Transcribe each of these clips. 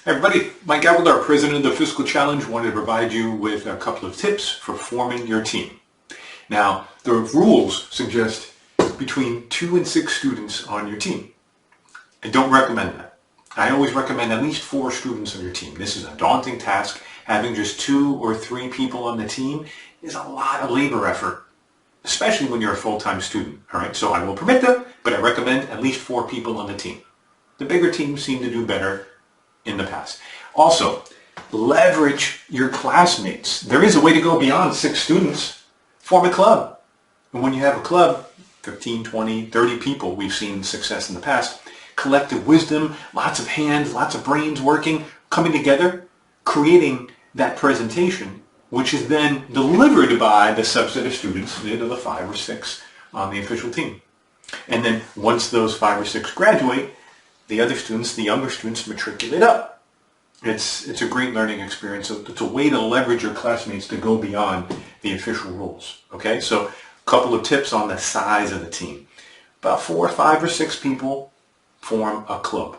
Everybody, Mike Abildar, President of the Fiscal Challenge, wanted to provide you with a couple of tips for forming your team. Now, the rules suggest between 2 and 6 students on your team. I don't recommend that. I always recommend at least 4 students on your team. This is a daunting task. Having just 2 or 3 people on the team is a lot of labor effort, especially when you're a full-time student. All right, so I will permit that, but I recommend at least 4 people on the team. The bigger teams seem to do better in the past. Also, leverage your classmates. There is a way to go beyond 6 students. Form a club. And when you have a club, 15, 20, 30 people, we've seen success in the past. Collective wisdom, lots of hands, lots of brains working, coming together, creating that presentation, which is then delivered by the subset of students, the 5 or 6 on the official team. And then once those 5 or 6 graduate, the other students, the younger students, matriculate up. It's a great learning experience. It's a way to leverage your classmates to go beyond the official rules. Okay, so a couple of tips on the size of the team. About 4, 5, or 6 people form a club.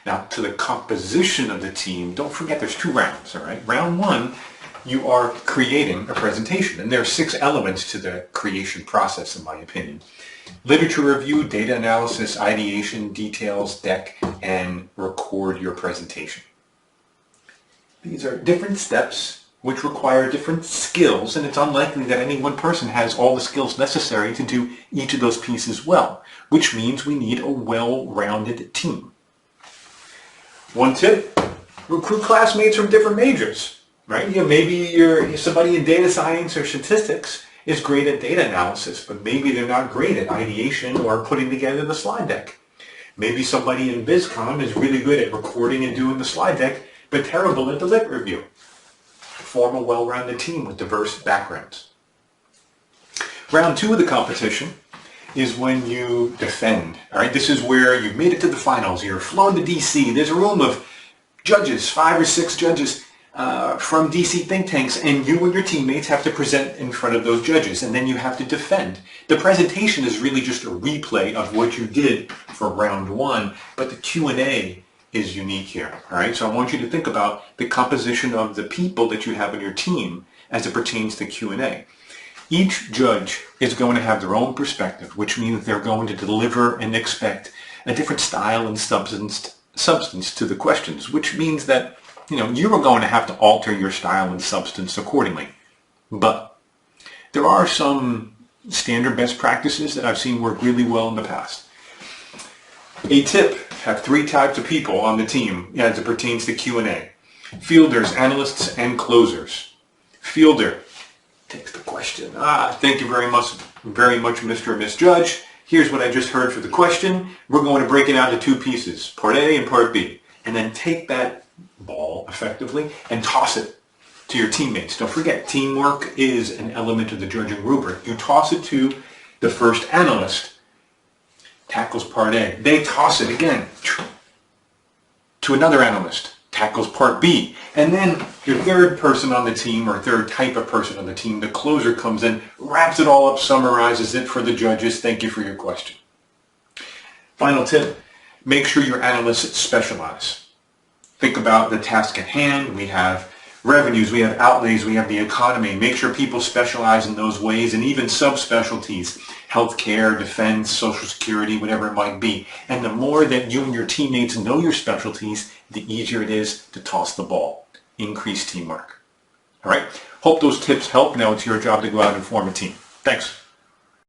Now, to the composition of the team, don't forget there's 2 rounds. All right, round 1, you are creating a presentation, and there are 6 elements to the creation process, in my opinion. Literature review, data analysis, ideation, details, deck, and record your presentation. These are different steps which require different skills, and it's unlikely that any one person has all the skills necessary to do each of those pieces well, which means we need a well-rounded team. One tip, recruit classmates from different majors, right? Maybe you're somebody in data science or statistics is great at data analysis, but maybe they're not great at ideation or putting together the slide deck. Maybe somebody in BizCom is really good at recording and doing the slide deck, but terrible at the lit review. Form a well-rounded team with diverse backgrounds. Round 2 of the competition is when you defend. All right, this is where you've made it to the finals. You're flown to DC. There's a room of judges, 5 or 6 judges from DC think tanks, and you and your teammates have to present in front of those judges, and then you have to defend. The presentation is really just a replay of what you did for round 1, but the Q&A is unique here. All right, so I want you to think about the composition of the people that you have on your team as it pertains to Q&A. Each judge is going to have their own perspective, which means they're going to deliver and expect a different style and substance to the questions, which means that you are going to have to alter your style and substance accordingly. But there are some standard best practices that I've seen work really well in the past. A tip, have 3 types of people on the team as it pertains to Q&A. Fielders, analysts, and closers. Fielder takes the question. Thank you very much, Mr. and Miss Judge. Here's what I just heard for the question. We're going to break it out into 2 pieces, part A and part B. And then take that ball effectively and toss it to your teammates. Don't forget, teamwork is an element of the judging rubric. You toss it to the first analyst, tackles part A. They toss it again to another analyst, tackles part B. And then your third person on the team, or third type of person on the team, the closer, comes in, wraps it all up, summarizes it for the judges. Thank you for your question. Final tip, make sure your analysts specialize. Think about the task at hand. We have revenues, we have outlays, we have the economy. Make sure people specialize in those ways, and even subspecialties, healthcare, defense, social security, whatever it might be. And the more that you and your teammates know your specialties, the easier it is to toss the ball. Increase teamwork. All right? Hope those tips help. Now it's your job to go out and form a team. Thanks.